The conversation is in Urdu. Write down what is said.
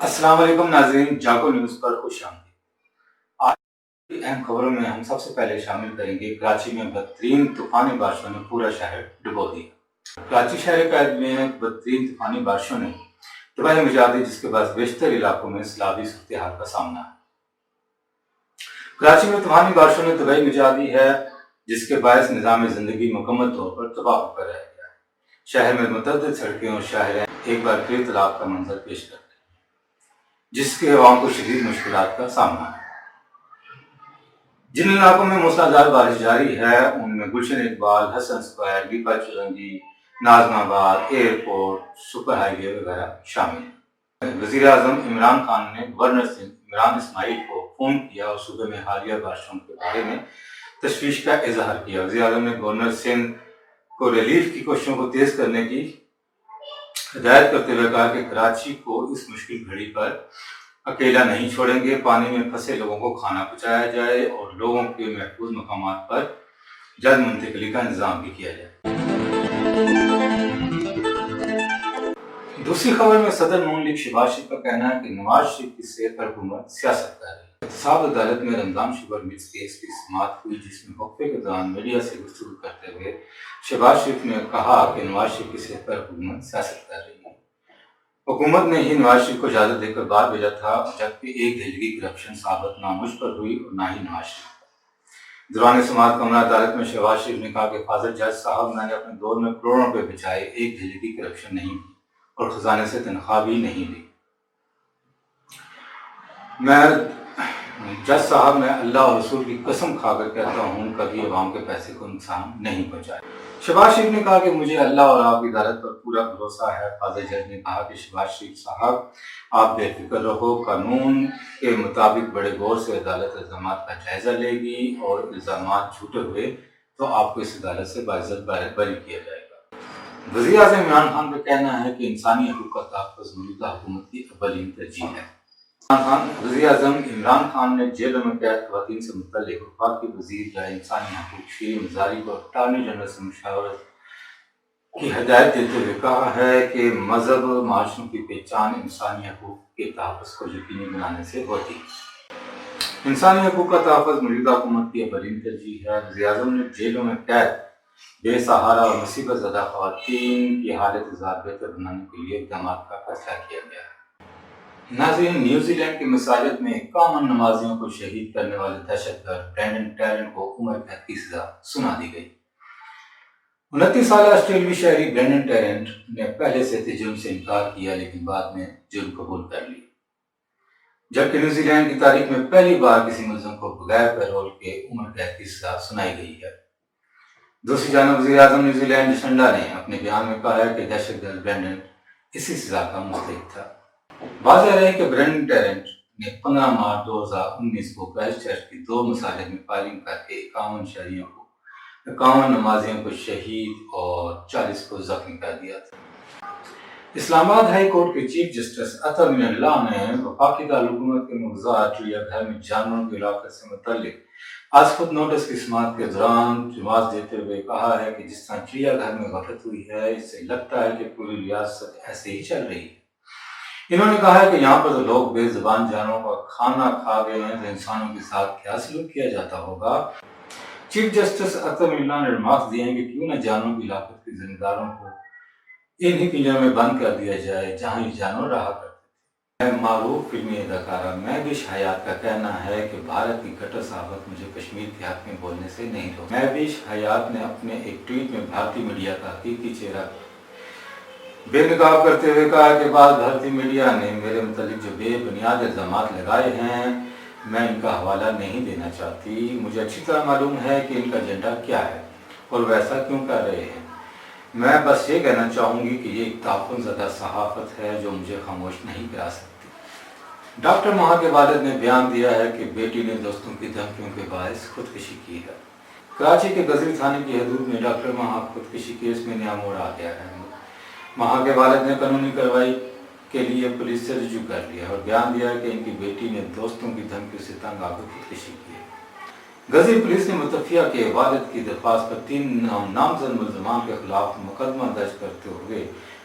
السلام علیکم ناظرین، جاگو نیوز پر خوش آمدید۔ آج کی اہم خبروں میں ہم سب سے پہلے شامل کریں گے کراچی میں بدترین طوفانی بارشوں نے پورا شہر ڈبو دیا۔ کراچی شہر قائد میں بدترین طوفانی بارشوں نے تباہی مچا دی، جس کے بعد بیشتر علاقوں میں سیلابی صورتحال کا سامنا ہے۔ کراچی میں طوفانی بارشوں نے تباہی مچا دی ہے، جس کے باعث نظام زندگی مکمل طور پر تباہ ہو کر رہ گیا ہے۔ شہر میں متعدد سڑکیں اور شاہراہیں ایک بار پھر تالاب کا منظر پیش کرتے ہیں، جس کے عوام کو شدید مشکلات کا سامنا ہے۔ جن علاقوں میں موسلادھار بارش جاری ہے ان میں گلشن اقبال، حسن اسکوائر، دیپا چرنجی، ناظم آباد، ایئرپورٹ، سپر ہائی وے وغیرہ شامل ہیں۔ وزیر اعظم عمران خان نے گورنر سندھ عمران اسماعیل کو فون کیا اور صوبے میں حالیہ بارشوں کے بارے میں تشویش کا اظہار کیا۔ وزیر اعظم نے گورنر سندھ کو ریلیف کی کوششوں کو تیز کرنے کی ہدایت کرتے ہوئے کہا کہ کراچی کو اس مشکل گھڑی پر اکیلا نہیں چھوڑیں گے۔ پانی میں پھنسے لوگوں کو کھانا پہنچایا جائے اور لوگوں کے محفوظ مقامات پر جلد منتقلی کا انتظام بھی کیا جائے۔ دوسری خبر میں صدر نون لیگ شہباز شریف کا کہنا ہے کہ نواز شریف کی صحت پر حکومت سیاست کر رہی ہے۔ احتساب عدالت میں رمضان شوگر ملز کیس کی سماعت ہوئی، جس میں وقفے کے دوران میڈیا سے گفتگو کرتے ہوئے شہباز شریف نے کہا کہ نواز شریف کی صحت پر حکومت سیاست کر رہی ہے۔ حکومت نے ہی نواز شریف کو اجازت دے کر باہر بھیجا تھا، جبکہ ایک دھڑی کرپشن ثابت نہ مجھ پر ہوئی اور نہ ہی نواز شریف پر۔ دوران سماعت کمرہ عدالت میں شہباز شریف نے کہا کہ فاضل جج صاحب، میں نے اپنے دور میں کروڑوں روپے بچائے، ایک دھڑی کی کرپشن نہیں کی اور خزانے سے تنخواہ بھی نہیں لی۔ جج صاحب، میں اللہ اور رسول کی قسم کھا کر کہتا ہوں کبھی عوام کے پیسے کو نقصان نہیں پہنچایا۔ شہباز شریف نے کہا کہ مجھے اللہ اور آپ کی عدالت پر پورا بھروسہ ہے۔ فاضل جج نے کہا کہ شہباز شریف صاحب، آپ بے فکر رہو، قانون کے مطابق بڑے غور سے عدالت الزامات کا جائزہ لے گی اور الزامات جھوٹے ہوئے تو آپ کو اس عدالت سے باعزت بری کیا جائے گا۔ وزیر اعظم عمران خان کا کہنا ہے کہ انسانی حقوق کا تحفظ موجودہ حکومت کی اولین ترجیح ہے۔ وزیر اعظم عمران خان نے جیلوں میں قید خواتین سے متعلق وفاقی وزیر یا انسانی حقوق شیریں مزاری کو اٹارنی جنرل سے مشاورت کی ہدایت دیتے ہوئے کہا ہے کہ مذہب معاشروں کی پہچان انسانی حقوق کے تحفظ کو یقینی بنانے سے ہوتی ہے۔ انسانی حقوق کا تحفظ موجودہ حکومت کی اولین ترجیح ہے۔ وزیر اعظم نے جیلوں میں قید بے سہارا اور مصیبت زدہ خواتین کی حالت بہتر بنانے کے لیے اقدامات کا فیصلہ کیا گیا ہے۔ ناظرین، نیوزی لینڈ کی مساجد میں 51 نمازیوں کو شہید کرنے والے دہشت گرد برینڈن ٹیرنٹ کو عمر قید کی سزا سنا دی گئی۔ 29 سالہ آسٹریلوی شہری برینڈن ٹیرنٹ نے پہلے سے جرم سے انکار کیا، لیکن بعد میں جرم قبول کر لی، جبکہ نیوزی لینڈ کی تاریخ میں پہلی بار کسی ملزم کو بغیر پیرول کے عمر قید کی سزا سنائی گئی ہے۔ دوسری جانب وزیر اعظم نیوزی لینڈ جسنڈا نے اپنے بیان میں کہا ہے کہ دہشت گرد برینڈن اسی سزا کا مستحق تھا۔ واضح رہے کہ برینڈن ٹیرنٹ نے 15 مارچ 2019 کو کرائسٹ چرچ کی 2 مساجد میں فائرنگ کر کے 51 نمازیوں کو شہید اور 40 کو زخمی کر دیا تھا۔ اسلام آباد ہائی کورٹ کے چیف جسٹس عطا من اللہ نے وفاقی دارالحکومت کے مغزات چڑیا گھر میں جانوروں کے علاقے سے متعلق آج خود نوٹس کی سماعت کے دوران جواز دیتے ہوئے کہا ہے کہ جس طرح چڑیا گھر میں غفلت ہوئی ہے، اس سے لگتا ہے کہ پوری ریاست ایسے ہی چل رہی ہے۔ انہوں نے کہا ہے کہ یہاں پر تو لوگ بے زبان جانوروں کا کھانا کھا گئے ہیں، تو انسانوں کے ساتھ کیا سلوک کیا جاتا ہوگا۔ چیف جسٹس عطا من اللہ نے ریمارکس دیے ہیں کہ کیوں نہ جانوروں کی ہلاکت کے ذمہ داروں کو انہی پنجروں میں بند کر دیا جائے جہاں یہ جانور رہا کرتے تھے۔ معروف فلمی اداکارہ مہوش حیات کا کہنا ہے کہ بھارت کی کٹر صحافت مجھے کشمیر کے حق میں بولنے سے نہیں روکتی۔ مہوش حیات نے اپنے ایک ٹویٹ میں بھارتی میڈیا کا حقیقی چہرہ بے نقاب کرتے ہوئے کہا کہ بعض بھارتی میڈیا نے میرے متعلق جو بے بنیاد الزامات لگائے ہیں، میں ان کا حوالہ نہیں دینا چاہتی۔ مجھے اچھی طرح معلوم ہے کہ ان کا ایجنڈا کیا ہے اور وہ ایسا کیوں کر رہے ہیں۔ میں بس یہ کہنا چاہوں گی کہ یہ ایک تعفن زدہ صحافت ہے جو مجھے خاموش نہیں کرا سکتی۔ ڈاکٹر مہا کے والد نے بیان دیا ہے کہ بیٹی نے دوستوں کی دھمکیوں کے باعث خودکشی کی ہے۔ کراچی کے گزری تھانے کی حدود میں ڈاکٹر مہا خودکشی کیس میں نیا موڑ آ گیا ہے۔ مہا کے والد نے قانونی کارروائی کے لیے پولیس سے رجوع کر لیا اور بیان دیا کہ ان کی بیٹی نے دوستوں کی دھمکیوں سے تنگ آ کر خودکشی کی ہے۔ گزری پولیس نے متوفیہ کے والد کی درخواست پر 3 نامزد ملزمان کے خلاف مقدمہ درج کرتے ہوئے